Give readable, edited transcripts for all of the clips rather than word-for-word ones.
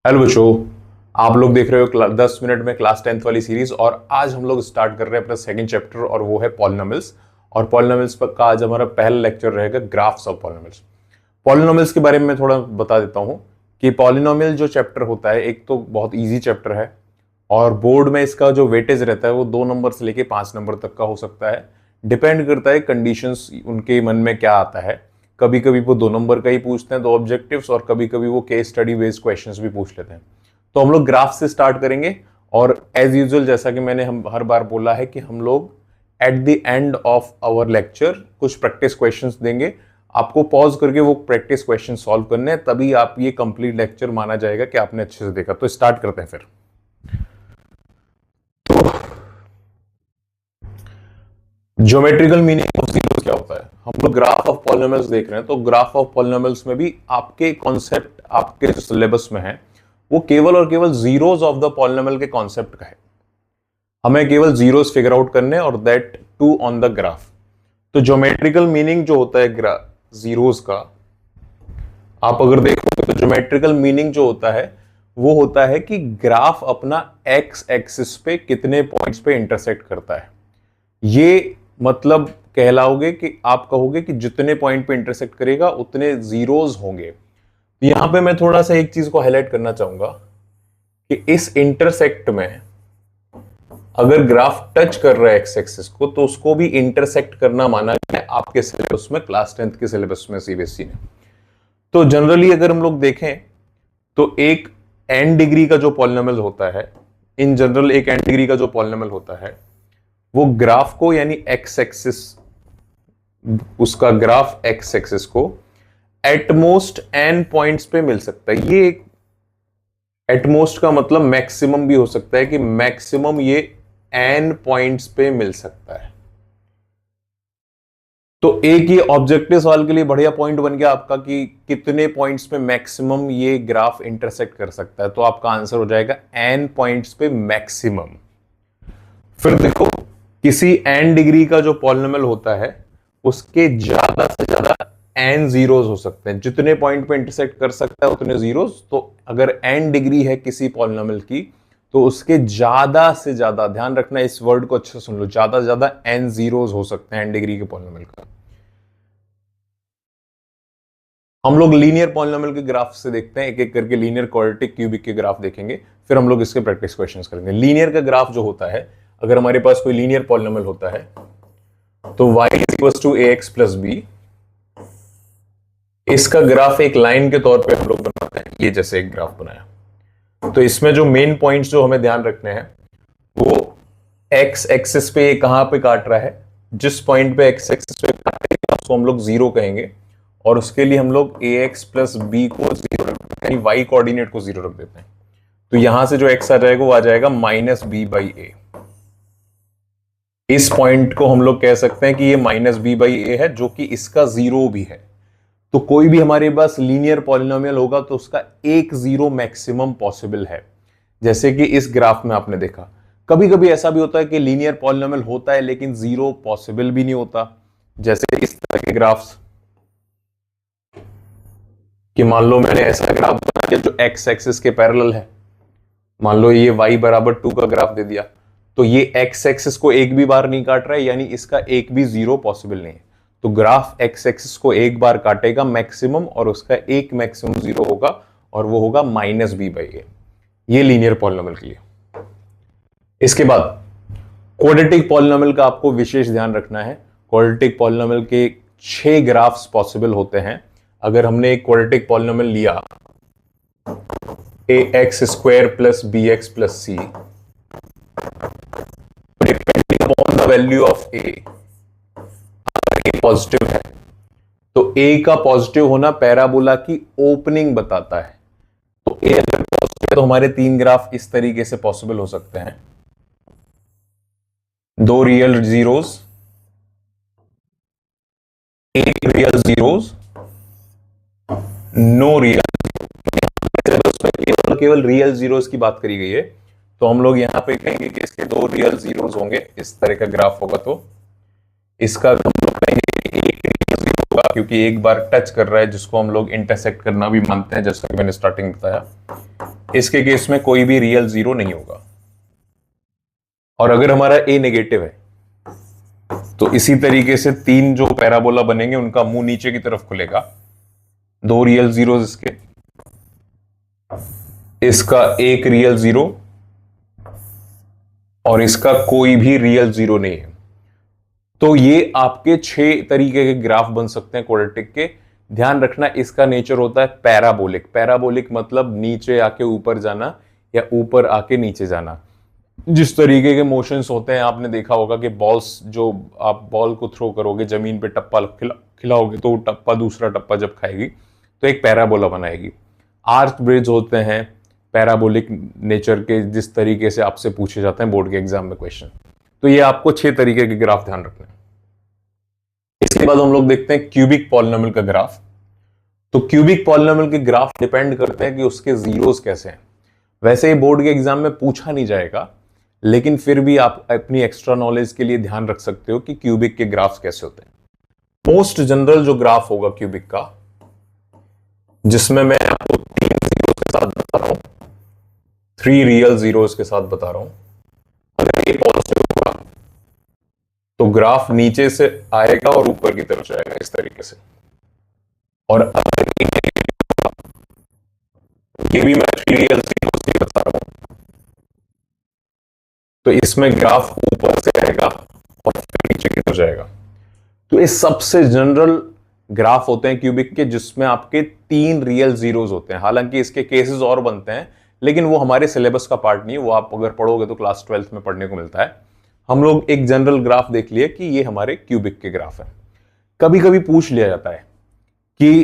Hello बच्चों, आप लोग देख रहे हो 10 मिनट में क्लास 10th वाली सीरीज। और आज हम लोग स्टार्ट कर रहे हैं अपना सेकंड चैप्टर और वो है पॉलिनोमियल्स। और पॉलिनोमियल्स का आज हमारा पहला लेक्चर रहेगा ग्राफ्स ऑफ पॉलिनोमियल्स। पॉलिनोमियल्स के बारे में मैं थोड़ा बता देता हूँ कि पॉलिनोमियल जो चैप्टर होता है एक तो बहुत ईजी चैप्टर है और बोर्ड में इसका जो वेटेज रहता है वो 2 नंबर से लेके 5 नंबर तक का हो सकता है। डिपेंड करता है कंडीशंस उनके मन में क्या आता है। कभी कभी वो 2 नंबर का ही पूछते हैं, 2 ऑब्जेक्टिव्स, और कभी कभी वो केस स्टडी बेस्ड क्वेश्चंस भी पूछ लेते हैं। तो हम लोग ग्राफ से स्टार्ट करेंगे और एज यूजुअल जैसा कि मैंने हम हर बार बोला है कि हम लोग at the end of our lecture कुछ प्रैक्टिस क्वेश्चंस देंगे। आपको पॉज करके वो प्रैक्टिस क्वेश्चन सॉल्व करने हैं, तभी आप ये कंप्लीट लेक्चर माना जाएगा कि आपने अच्छे से देखा। तो स्टार्ट करते हैं फिर। ज्योमेट्रिकल मीनिंग ऑफ जीरोस क्या होता है? हम लोग ग्राफ ऑफ पॉलिनोमियल्स देख रहे हैं, तो ग्राफ ऑफ पॉलिनोमियल्स में भी आपके कॉन्सेप्ट आपके जो सिलेबस में है वो केवल और केवल जीरोस ऑफ द पॉलिनोमियल के कॉन्सेप्ट का है। हमें केवल जीरोस फिगर आउट करने और that to on the graph. तो ज्योमेट्रिकल मीनिंग जो होता है जीरोस का, आप अगर देखोगे तो ज्योमेट्रिकल मीनिंग जो होता है वो होता है कि ग्राफ अपना एक्स एक्सिस पे कितने पॉइंट्स पे इंटरसेक्ट करता है। ये मतलब कहलाओगे कि आप कहोगे कि जितने पॉइंट पे इंटरसेक्ट करेगा उतने जीरोस होंगे। यहां पे मैं थोड़ा सा एक चीज को हाईलाइट करना चाहूंगा कि इस इंटरसेक्ट में अगर ग्राफ टच कर रहा है एक्स एक्सिस को तो उसको भी इंटरसेक्ट करना माना है आपके सिलेबस में, क्लास 10th के सिलेबस में सीबीएसई ने। तो जनरली अगर हम लोग देखें तो एक n डिग्री का जो पॉलिनोमियल होता है, इन जनरल एक n डिग्री का जो पॉलिनोमियल होता है वो ग्राफ को यानी एक्स एक्सिस, उसका ग्राफ एक्स एक्सिस को एटमोस्ट n पॉइंट्स पे मिल सकता है। ये एक एटमोस्ट का मतलब मैक्सिमम भी हो सकता है कि मैक्सिमम ये n पॉइंट्स पे मिल सकता है। तो एक ये ऑब्जेक्टिव सवाल के लिए बढ़िया पॉइंट बन गया आपका कि कितने पॉइंट्स पे मैक्सिमम ये ग्राफ इंटरसेक्ट कर सकता है। तो आपका आंसर हो जाएगा n पॉइंट्स पे मैक्सिमम। फिर देखो, किसी n डिग्री का जो पॉलिनोमियल होता है उसके ज्यादा से ज्यादा n जीरोस हो सकते हैं। जितने पॉइंट पे इंटरसेक्ट कर सकता है उतने जीरोस। तो अगर n डिग्री है किसी पॉलिनोमियल की तो उसके ज्यादा से ज्यादा, ध्यान रखना इस वर्ड को अच्छे से सुन लो, ज्यादा से ज्यादा n जीरोस हो सकते हैं n डिग्री के पॉलिनोमियल का। हम लोग लीनियर पॉलिनोमियल के ग्राफ से देखते हैं, एक एक करके लीनियर क्वाड्रेटिक क्यूबिक के ग्राफ देखेंगे, फिर हम लोग इसके प्रैक्टिस क्वेश्चंस करेंगे। लीनियर का ग्राफ जो होता है, अगर हमारे पास कोई लीनियर पॉलिनोमियल होता है तो y equals to ax plus B, इसका ग्राफ एक लाइन के तौर पे हम लोग बनाते हैं। ये जैसे एक ग्राफ बनाया तो इसमें जो मेन पॉइंट्स जो हमें ध्यान रखने हैं वो x एक्सिस पे ये कहां पे काट रहा है, जिस पॉइंट पे x एक्सिस पे काटेगा उसको हम लोग जीरो कहेंगे और उसके लिए हम लोग ax प्लस बी को जीरो रख देते हैं, यानी y कोऑर्डिनेट को जीरो रख देते हैं। तो यहां से जो x आ जाएगा वो आ जाएगा माइनस बी बाई ए। इस पॉइंट को हम लोग कह सकते हैं कि ये माइनस बी बाई ए है, जो कि इसका जीरो भी है। तो कोई भी हमारे पास लीनियर पॉलिनोमियल होगा तो उसका एक जीरो मैक्सिमम पॉसिबल है। जैसे कि इस ग्राफ में आपने देखा, कभी कभी ऐसा भी होता है कि लीनियर पॉलिनोमियल होता है लेकिन जीरो पॉसिबल भी नहीं होता। जैसे इस तरह के ग्राफ्स कि मान लो मैंने ऐसा ग्राफ बना दिया जो एक्स एक्सिस के पैरेलल है, मान लो ये y बराबर 2 का ग्राफ दे दिया, तो ये एक्स एक्सिस को एक भी बार नहीं काट रहा है, यानी इसका एक भी जीरो पॉसिबल नहीं है। तो ग्राफ एक्स एक्सिस को एक बार काटेगा मैक्सिमम और उसका एक मैक्सिमम जीरो होगा और वो होगा माइनस बी बाई ए। ये लीनियर पॉलिनोमियल के लिए। इसके बाद क्वाड्रेटिक पॉलिनोमियल का आपको विशेष ध्यान रखना है। क्वाड्रेटिक पॉलिनोमियल के 6 ग्राफ्स पॉसिबल होते हैं। अगर हमने एक क्वाड्रेटिक पॉलिनोमियल लिया ax square plus B X plus C, depending upon the value of a, अगर a पॉजिटिव है तो a का पॉजिटिव होना पैराबोला की ओपनिंग बताता है। तो a अगर पॉजिटिव है तो हमारे 3 ग्राफ इस तरीके से पॉसिबल हो सकते हैं, 2 रियल जीरोस, एक रियल जीरोस, नो रियल। केवल केवल रियल जीरोस की बात करी गई है, तो हम लोग यहां पे कहेंगे कि इसके 2 रियल जीरोस होंगे। इस तरह का ग्राफ होगा तो इसका हम लोग कहेंगे एक रियल जीरो होगा, क्योंकि एक बार टच कर रहा है, जिसको हम लोग इंटरसेक्ट करना भी मानते हैं, जैसा कि मैंने स्टार्टिंग बताया। इसके केस में कोई भी रियल जीरो नहीं होगा। और अगर हमारा ए नेगेटिव है तो इसी तरीके से तीन जो पैराबोला बनेंगे उनका मुंह नीचे की तरफ खुलेगा, दो रियल जीरोस इसके, इसका एक रियल जीरो और इसका कोई भी रियल जीरो नहीं है। तो ये आपके 6 तरीके के ग्राफ बन सकते हैं क्वाड्रेटिक के। ध्यान रखना इसका नेचर होता है पैराबोलिक। पैराबोलिक मतलब नीचे आके ऊपर जाना या ऊपर आके नीचे जाना। जिस तरीके के मोशंस होते हैं आपने देखा होगा कि बॉल्स, जो आप बॉल को थ्रो करोगे जमीन पे टप्पा खिलाओगे तो टप्पा दूसरा टप्पा जब खाएगी तो एक पैराबोला बनाएगी। आर्च ब्रिज होते हैं पैराबोलिक नेचर के, जिस तरीके से आपसे पूछे जाते हैं बोर्ड के एग्जाम में क्वेश्चन। तो ये आपको 6 तरीके के ग्राफ ध्यान रखने हैं। इसके बाद हम लोग देखते हैं क्यूबिक पॉलिनोमियल का ग्राफ। तो क्यूबिक पॉलिनोमियल के ग्राफ डिपेंड करते हैं कि उसके जीरोस कैसे हैं। वैसे ही बोर्ड के एग्जाम में पूछा नहीं जाएगा, लेकिन फिर भी आप अपनी एक्स्ट्रा नॉलेज के लिए ध्यान रख सकते हो कि क्यूबिक के ग्राफ्स कैसे होते हैं। मोस्ट जनरल जो ग्राफ होगा क्यूबिक का, जिसमें मैं आपको 3 जीरोस के साथ बता रहा हूं, 3 रियल जीरोस के साथ बता रहा हूं। अगर ये पॉजिटिव होगा तो ग्राफ नीचे से आएगा और ऊपर की तरफ जाएगा इस तरीके से। और अगर ये नेगेटिव होगा, ये भी मैं 3 रियल जीरोस के बता रहा हूं, तो इसमें ग्राफ ऊपर से आएगा और फिर नीचे की तरफ जाएगा। तो ये सबसे जनरल ग्राफ होते हैं क्यूबिक के, जिसमें आपके 3 रियल जीरोस होते हैं। हालांकि इसके केसेस और बनते हैं, लेकिन वो हमारे सिलेबस का पार्ट नहीं है। वो आप अगर पढ़ोगे तो क्लास 12th में पढ़ने को मिलता है। हम लोग एक जनरल ग्राफ देख लिए कि ये हमारे क्यूबिक के ग्राफ है। कभी कभी पूछ लिया जाता है कि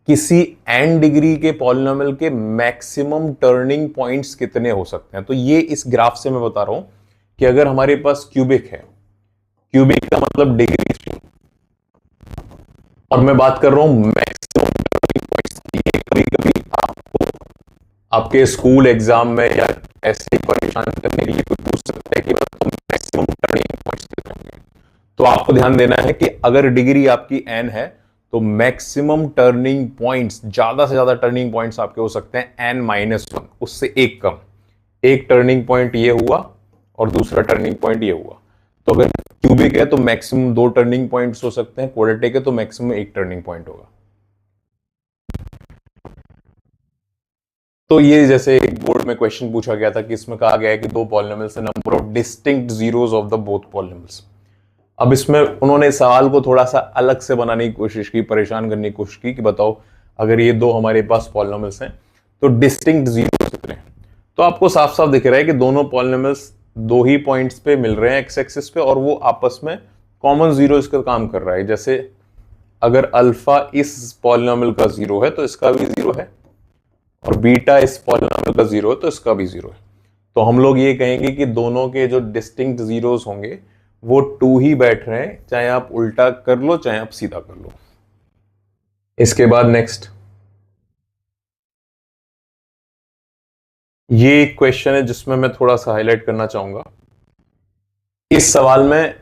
किसी n डिग्री के पॉलिनोमियल के मैक्सिमम टर्निंग पॉइंट्स कितने हो सकते हैं। तो ये इस ग्राफ से मैं बता रहा हूं कि अगर हमारे पास क्यूबिक है, क्यूबिक का मतलब डिग्री 3, और मैं बात कर रहा हूं मैक्सिमम टर्निंग पॉइंट्स की। ये कभी कभी आपको आपके स्कूल एग्जाम में या ऐसे ही परेशान करने के लिए कोई पूछ सकता है कि तो मैक्सिमम टर्निंग पॉइंट्स कितने होंगे। तो आपको ध्यान देना है कि अगर डिग्री आपकी n है तो मैक्सिमम टर्निंग पॉइंट्स, ज्यादा से ज्यादा टर्निंग पॉइंट्स आपके हो सकते हैं n-1, उससे एक कम। एक टर्निंग पॉइंट ये हुआ और दूसरा टर्निंग पॉइंट ये हुआ। तो अगर क्यूबिक है तो मैक्सिमम 2 टर्निंग पॉइंट्स हो सकते हैं, क्वाड्रेटिक है तो मैक्सिमम 1 टर्निंग पॉइंट होगा। तो ये जैसे एक बोर्ड में क्वेश्चन पूछा गया था कि इसमें कहा गया है कि 2 पॉलिनोमियल्स है, number of distinct zeros of the both polynomials. अब इसमें उन्होंने सवाल को थोड़ा सा अलग से बनाने की कोशिश की, परेशान करने की कोशिश की कि बताओ अगर ये 2 हमारे पास पॉलिनोमियल्स हैं तो डिस्टिंक्ट जीरोस कितने हैं। तो आपको साफ साफ दिख रहा है कि दोनों पॉलिनोमियल्स 2 ही पॉइंट्स पे मिल रहे हैं एक्स एक्सिस पे, और वो आपस में कॉमन जीरो इसका काम कर रहा है। जैसे अगर अल्फा इस पॉलिनोमियल का 0 है तो इसका भी 0 है, और बीटा इस पॉलिनोमियल का 0 है तो इसका भी 0 है। तो हम लोग ये कहेंगे कि दोनों के जो डिस्टिंक्ट जीरोस होंगे वो 2 ही बैठ रहे हैं, चाहे आप उल्टा कर लो चाहे आप सीधा कर लो। इसके बाद नेक्स्ट, ये एक क्वेश्चन है जिसमें मैं थोड़ा सा हाईलाइट करना चाहूंगा। इस सवाल में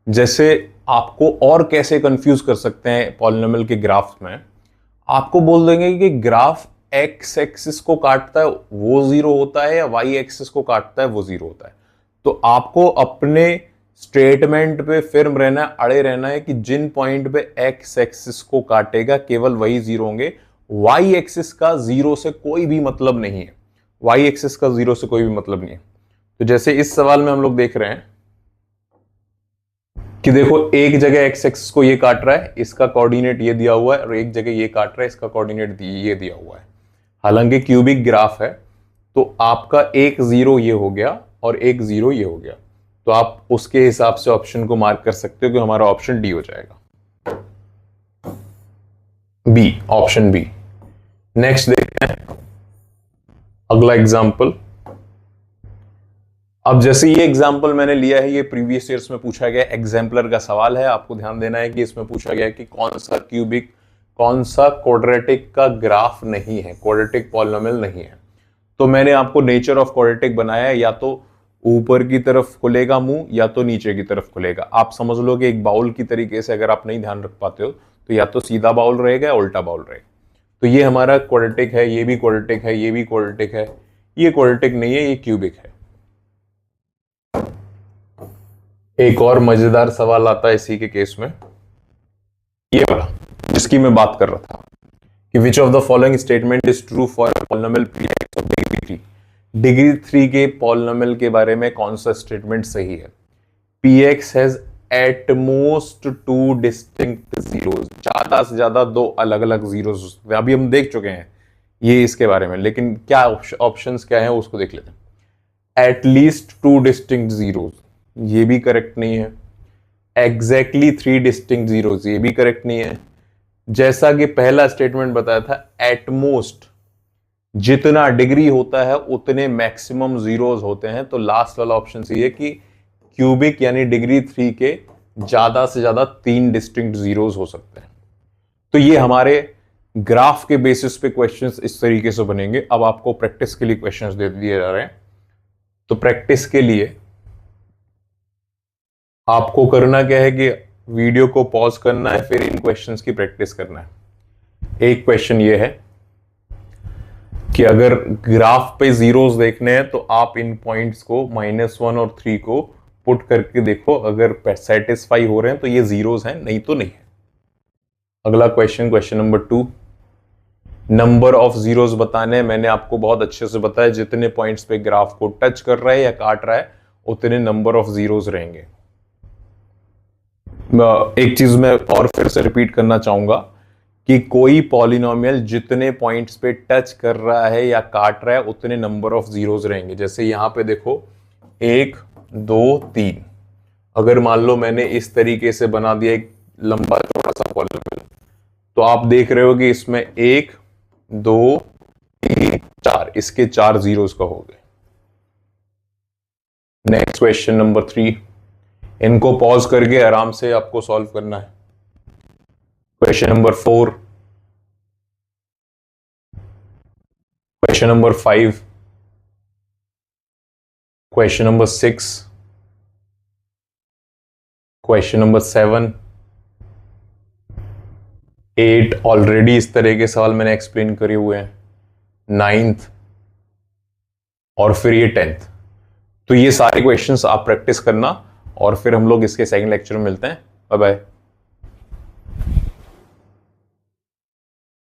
जैसे आपको और कैसे कंफ्यूज कर सकते हैं पॉलिनोमियल के ग्राफ में, आपको बोल देंगे कि ग्राफ एक्स एक्सिस को काटता है वो 0 होता है या वाई एक्सिस को काटता है वो 0 होता है। तो आपको अपने स्टेटमेंट पे फिर्म रहना, अड़े रहना है कि जिन पॉइंट पे एक्स एक्सिस को काटेगा केवल वही 0 होंगे। वाई एक्सिस का 0 से कोई भी मतलब नहीं है। वाई एक्सिस का 0 से कोई भी मतलब नहीं है। तो जैसे इस सवाल में हम लोग देख रहे हैं कि देखो एक जगह एक्स एक्सिस को ये काट रहा है, इसका कोऑर्डिनेट ये दिया हुआ है, और एक जगह ये काट रहा है, इसका कोऑर्डिनेट ये दिया हुआ है। हालांकि क्यूबिक ग्राफ है तो आपका एक 0 ये हो गया और एक 0 ये हो गया, तो आप उसके हिसाब से ऑप्शन को मार्क कर सकते हो कि हमारा ऑप्शन डी हो जाएगा, बी, ऑप्शन बी। नेक्स्ट देखते हैं अगला एग्जाम्पल। अब जैसे ये एग्जाम्पल मैंने लिया है, ये प्रीवियस ईयर्स में पूछा गया एग्जाम्पलर का सवाल है। आपको ध्यान देना है कि इसमें पूछा गया कि कौन सा क्यूबिक, कौन सा क्वाड्रेटिक का ग्राफ नहीं है, क्वाड्रेटिक पॉलिनोमियल नहीं है। तो मैंने आपको नेचर ऑफ क्वाड्रेटिक बनाया है, या तो ऊपर की तरफ खुलेगा मुंह या तो नीचे की तरफ खुलेगा। आप समझ लो कि एक बाउल की तरीके से, अगर आप नहीं ध्यान रख पाते हो तो या तो सीधा बाउल रहेगा या उल्टा बाउल रहेगा। तो ये हमारा क्वाड्रेटिक है, ये भी क्वाड्रेटिक है, ये भी क्वाड्रेटिक है, ये क्वाड्रेटिक नहीं है, ये क्यूबिक है। एक और मजेदार सवाल आता है इसी के केस में, ये वाला जिसकी मैं बात कर रहा था कि which of the following statement is true for polynomial px of degree 3। Degree 3 के पॉलिनोमियल के बारे में कौन सा स्टेटमेंट सही है? px has at most two distinct zeros, ज्यादा से ज्यादा दो अलग अलग जीरोस। अभी हम देख चुके हैं ये इसके बारे में, लेकिन क्या ऑप्शंस क्या है उसको देख लेते हैं। At least two distinct zeros, ये भी करेक्ट नहीं है। एग्जैक्टली 3 डिस्टिंक्ट जीरोस, ये भी करेक्ट नहीं है। जैसा कि पहला स्टेटमेंट बताया था, एटमोस्ट जितना डिग्री होता है उतने मैक्सिमम जीरोस होते हैं, तो लास्ट वाला ऑप्शन सही है कि क्यूबिक यानी डिग्री 3 के ज्यादा से ज्यादा 3 डिस्टिंक्ट जीरोस हो सकते हैं। तो ये हमारे ग्राफ के बेसिस पे क्वेश्चंस इस तरीके से बनेंगे। अब आपको प्रैक्टिस के लिए क्वेश्चंस दे दिए जा रहे हैं, तो प्रैक्टिस के लिए आपको करना क्या है कि वीडियो को पॉज करना है, फिर इन क्वेश्चंस की प्रैक्टिस करना है। एक क्वेश्चन ये है कि अगर ग्राफ पे जीरोस देखने हैं तो आप इन पॉइंट्स को -1 और 3 को पुट करके देखो, अगर सेटिस्फाई हो रहे हैं तो ये जीरोस हैं, नहीं तो नहीं है। अगला question, question number 2, number of zeros बताने हैं। मैंने आपको बहुत अच्छे से बताया जितने पॉइंट्स पे ग्राफ को टच कर रहा है या काट रहा है उतने नंबर ऑफ जीरोस रहेंगे। एक चीज मैं और फिर से रिपीट करना चाहूंगा कि कोई पॉलिनोमियल जितने पॉइंट्स पे टच कर रहा है या काट रहा है उतने नंबर ऑफ जीरोस रहेंगे। जैसे यहां पे देखो 1 2 3, अगर मान लो मैंने इस तरीके से बना दिया एक लंबा चौड़ा सा पॉलिनोमियल, तो आप देख रहे हो कि इसमें 1 2 3 4, इसके 4 जीरोस का हो गए। नेक्स्ट क्वेश्चन नंबर 3, इनको पॉज करके आराम से आपको सॉल्व करना है। Question number 4, question number 5, question number 6, question number 7, 8 already इस तरह के सवाल मैंने एक्सप्लेन करे हुए हैं, 9th और फिर ये 10th। तो ये सारे क्वेश्चंस आप प्रैक्टिस करना और फिर हम लोग इसके सेकंड लेक्चर में मिलते हैं। Bye bye.